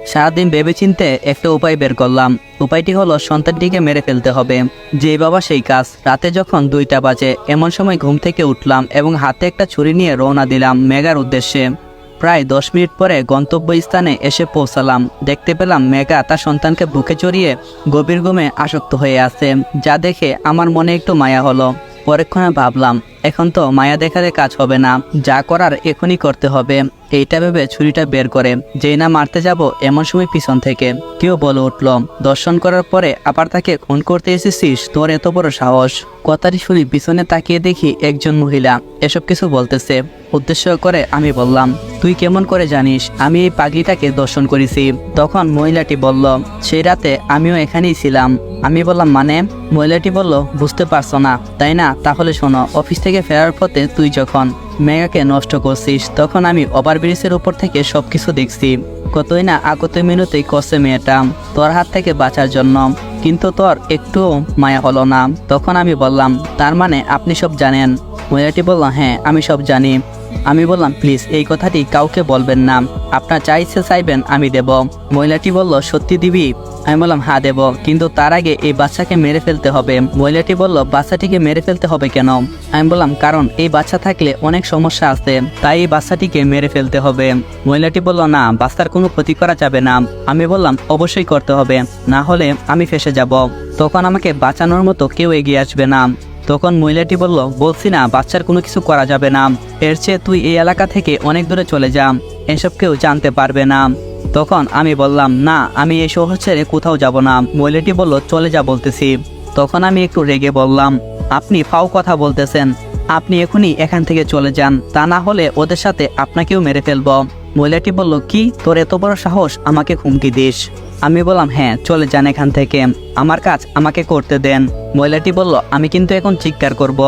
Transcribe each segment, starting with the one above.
সারাদিন ভেবেচিন্তে একটা উপায় বের করলাম। উপায়টি হলো সন্তানটিকে মেরে ফেলতে হবে। যেই বাবা সেই কাজ। রাতে যখন 2টা বাজে এমন সময় ঘুম থেকে উঠলাম এবং হাতে একটা ছুরি নিয়ে রওনা দিলাম মেঘার উদ্দেশ্যে। প্রায় 10 মিনিট পরে গন্তব্যস্থানে এসে পৌঁছালাম। দেখতে পেলাম মেঘা তার সন্তানকে বুকে চড়িয়ে গভীর ঘুমে আসক্ত হয়ে আছে, যা দেখে আমার মনে একটু মায়া হলো। পরক্ষণে ভাবলাম এখন তো মায়া দেখালে কাজ হবে না, যা করার এখনই করতে হবে। এইটা ভেবে ছুরিটা বের করে যেই না মারতে যাব এমন সময় পিছন থেকে কেউ বলে উঠল, দর্শন করার পরে আবার তাকে খুন করতে এসেছিস, তোর এত বড় সাহস। কথাটি শুনি পিছনে তাকিয়ে দেখি একজন মহিলা এসব কিছু বলতেছে। উদ্দেশ্য করে আমি বললাম, তুই কেমন করে জানিস আমি এই পাগলিটাকে দর্শন করেছি? তখন মহিলাটি বলল, সেই রাতে আমিও এখানেই ছিলাম। আমি বললাম মানে? মহিলাটি বলল, বুঝতে পারছো না তাই না? তাহলে শোনো, অফিস থেকে ফেরার পথে তুই যখন মেঘাকে নষ্ট করছিস তখন আমি ওভারব্রিজের উপর থেকে সবকিছু দেখছি। কতই না আগত মিনতেই করছে মেয়েটা তোর হাত থেকে বাঁচার জন্য, কিন্তু তোর একটু মায়া হলো না। তখন আমি বললাম, তার মানে আপনি সব জানেন? মহিলাটি বলল, হ্যাঁ আমি সব জানি। আমি বললাম, প্লিজ এই কথাটি কাউকে বলবেন না, আপনার যা ইচ্ছে চাইবেন আমি দেব। মহিলাটি বলল, সত্যি দিবি? আমি বললাম, হ্যাঁ দেব, কিন্তু তার আগে এই বাচ্চাকে মেরে ফেলতে হবে। মহিলাটি বলল, বাচ্চাটিকে মেরে ফেলতে হবে কেন? আমি বললাম, কারণ এই বাচ্চা থাকলে অনেক সমস্যা আছে, তাই এই বাচ্চাটিকে মেরে ফেলতে হবে। মহিলাটি বলল, না, বাচ্চার কোনো ক্ষতি করা যাবে না। আমি বললাম, অবশ্যই করতে হবে, না হলে আমি ফেঁসে যাব। তখন আমাকে বাঁচানোর মতো কেউ এগিয়ে আসবে না। তখন মহিলাটি বলল, বলছি না বাচ্চার কোনো কিছু করা যাবে না, এর চেয়ে তুই এই এলাকা থেকে অনেক দূরে চলে যা, এসব কেউ জানতে পারবে না। তখন আমি বললাম, না আমি এই শহর ছেড়ে কোথাও যাব না। মহিলাটি বলল, চলে যা বলতেছি। তখন আমি একটু রেগে বললাম, আপনি ফাও কথা বলতেছেন, আপনি এখনই এখান থেকে চলে যান, তা না হলে ওদের সাথে আপনাকেও মেরে ফেলবো। মহিলাটি বলল, কি তোর এত বড় সাহস আমাকে হুমকি দিস? আমি বললাম, হ্যাঁ চলে যান এখান থেকে, আমার কাজ আমাকে করতে দেন। মহিলাটি বলল, আমি কিন্তু এখন চিৎকার করব।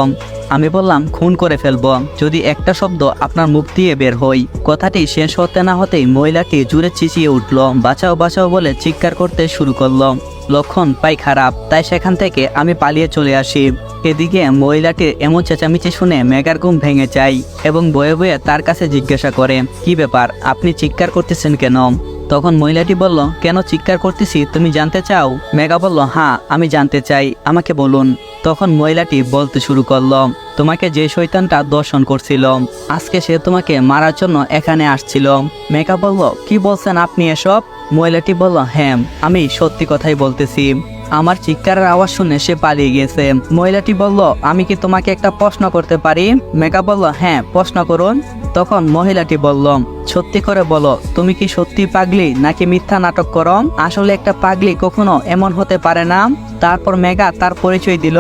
আমি বললাম, খুন করে ফেলবো যদি একটা শব্দ আপনার মুখ দিয়ে বের হই। কথাটি শেষ হতে না হতেই মহিলাটি জুড়ে চেঁচিয়ে উঠল, বাঁচাও বাঁচাও বলে চিৎকার করতে শুরু করলো। লক্ষণ পাই খারাপ, তাই সেখান থেকে আমি পালিয়ে চলে আসি। এদিকে মহিলাটির এমন চেঁচামেচি শুনে মেঘার ঘুম ভেঙে যায় এবং বয়ে বয়ে তার কাছে জিজ্ঞাসা করে, কি ব্যাপার, আপনি চিৎকার করতেছেন কেন? তখন মহিলাটি বলল, কেন চিৎকার করতেছি তুমি জানতে চাও? মেঘা বলল, হ্যাঁ আমি জানতে চাই, আমাকে বলুন। তখন মহিলাটি বলতে শুরু করলো, তোমাকে যে শয়তানটা দর্শন করছিল আজকে সে তোমাকে মারার জন্য এখানে আসছিল। মেঘা বলল, কি বলছেন আপনি এসব? মহিলাটি বলল, হ্যাঁ আমি সত্যি কথাই বলতেছি। আমার চিৎকারের আওয়াজ শুনে সে পালিয়ে গেছে। মহিলাটি বলল, আমি কি তোমাকে একটা প্রশ্ন করতে পারি? মেঘা বলল, হ্যাঁ প্রশ্ন করুন। তখন মহিলাটি বলল, সত্যি করে বলো, তুমি কি সত্যি পাগলি নাকি মিথ্যা নাটক করো? আসলে একটা পাগলি কখনো এমন হতে পারে না। তারপর মেঘা তার পরিচয় দিল।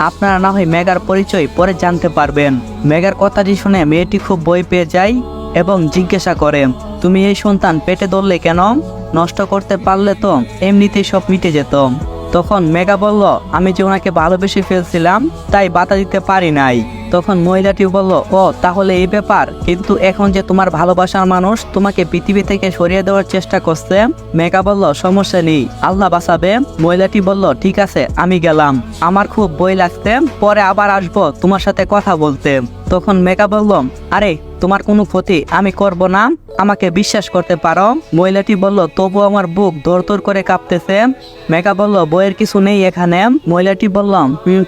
আপনারা না হয় মেঘার পরিচয় পরে জানতে পারবেন। মেঘার কথাটি শুনে মেয়েটি খুব ভয় পেয়ে যায় এবং জিজ্ঞাসা করে, তুমি এই সন্তান পেটে ধরলে কেন? নষ্ট করতে পারলে তো এমনিতেই সব মিটে যেত। তখন মেঘা বলল, আমি যে ওনাকে ভালোবেসে ফেলছিলাম তাই বাধা দিতে পারি নাই। তখন মহিলাটি বলল, ও তাহলে এই ব্যাপার, কিন্তু এখন যে তোমার ভালোবাসার মানুষ তোমাকে পৃথিবী থেকে সরিয়ে দেওয়ার চেষ্টা করছে। মেঘা বলল, সমস্যা নেই, আল্লাহ বাঁচাবে। মহিলাটি বলল, ঠিক আছে আমি গেলাম, আমার খুব ভয় লাগছে, পরে আবার আসবো তোমার সাথে কথা বলতে। তখন মেঘা বলল, আরে তোমার কোনো ক্ষতি আমি করব না, আমাকে বিশ্বাস করতে পারো। মহিলাটি বলল, তবু আমার বুক দরদর করে কাঁপতেছে। মেঘা বলল, বইয়ের কিছু নেই এখানে। মহিলাটি বলল,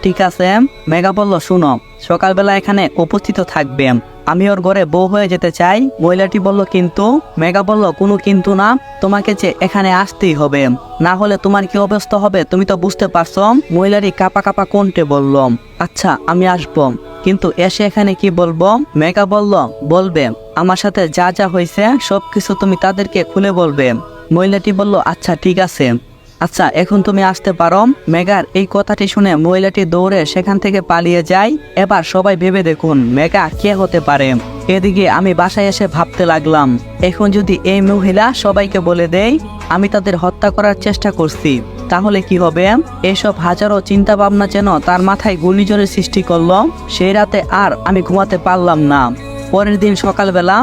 ঠিক আছে। মেঘা বলল, শুনো, সকালবেলা এখানে উপস্থিত থাকবে, আমি ওর ঘরে বউ হয়ে যেতে চাই। মহিলাটি বলল, কিন্তু? মেঘা বলল, কোনো কিন্তু না, তোমাকে যে এখানে আসতেই হবে, না হলে তোমার কি অবস্থা হবে তুমি তো বুঝতে পারছো। মহিলাটি কাপা কাপা কণ্ঠে বলল, আচ্ছা আমি আসবো, কিন্তু এসে এখানে কি বলবো? মেঘা বলল, বলবে আমার সাথে যা যা হয়েছে সবকিছু তুমি তাদেরকে খুলে বলবে। মহিলাটি বলল, আচ্ছা ঠিক আছে, আচ্ছা এখন তুমি আসতে পারো। মেঘার এই কথাটি শুনে মহিলাটি দৌড়ে সেখান থেকে পালিয়ে যায়। এবার সবাই ভেবে দেখুন মেঘা কে হতে পারে। এদিকে আমি বাসায় এসে ভাবতে লাগলাম, এখন যদি এই মহিলা সবাইকে বলে দেয় আমি তাদের হত্যা করার চেষ্টা করছি, তাহলে কি হবে? এসব হাজারো চিন্তা ভাবনা যেন তার মাথায় ঘূর্ণিঝড়ের সৃষ্টি করলো। সেই রাতে আর আমি ঘুমাতে পারলাম না। পরের দিন সকালবেলা